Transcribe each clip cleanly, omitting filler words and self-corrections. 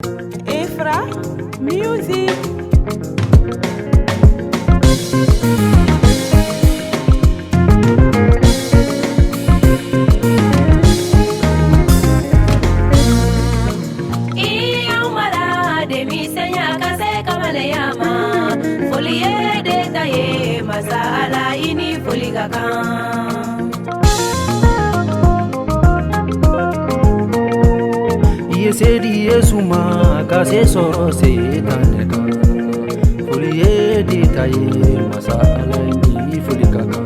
Efra Music. Folie de taye masala ini foligaka. Yesedi yesuma kase soro se taneka. Folie de taye masala ini foligaka.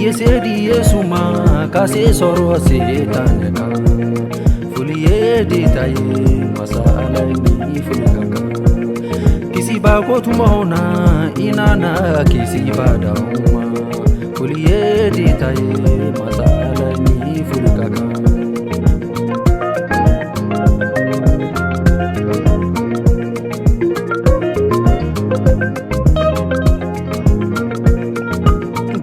Yesedi yesuma kase soro se taneka. Folie de taye masala ini foligaka. Kisiba kotumona inana kisiba dauma kuliye ditaye masala ni fulkaka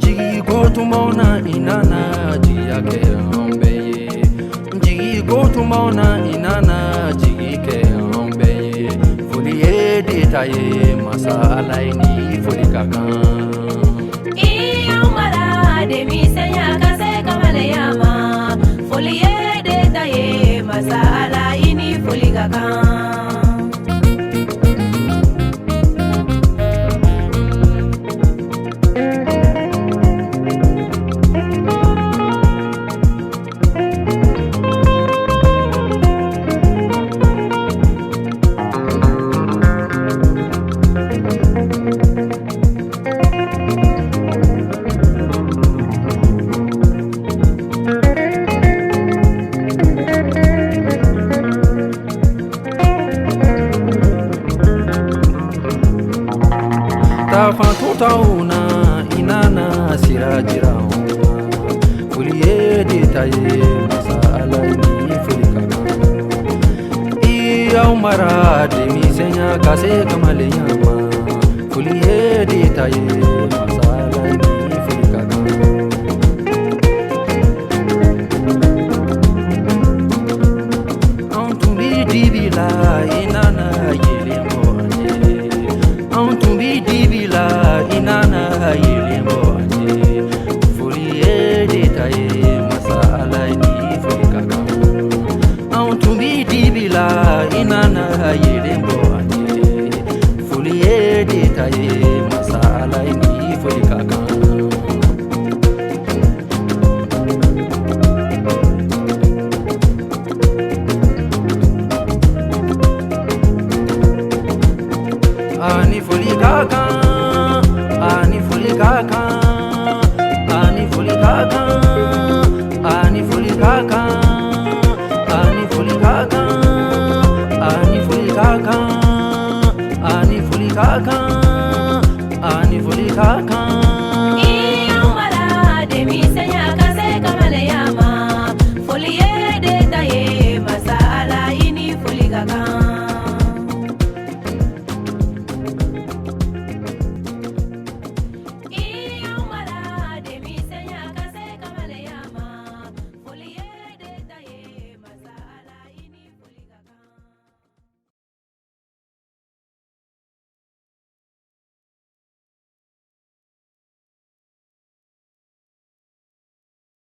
jigi kotumona inana jiyake ambeye jigi kotumona inana jike ambeye fuliye ditaye masala ni fulikaka Iyumara de misenya kase kamale yama folie de taye masala ini fuligaka. Tauna inana sirajira kuliye ditaye masala ni fulikaka iya umara de misenya kase kamale yama kuliye ditaye masala ni fulikaka antuli dibila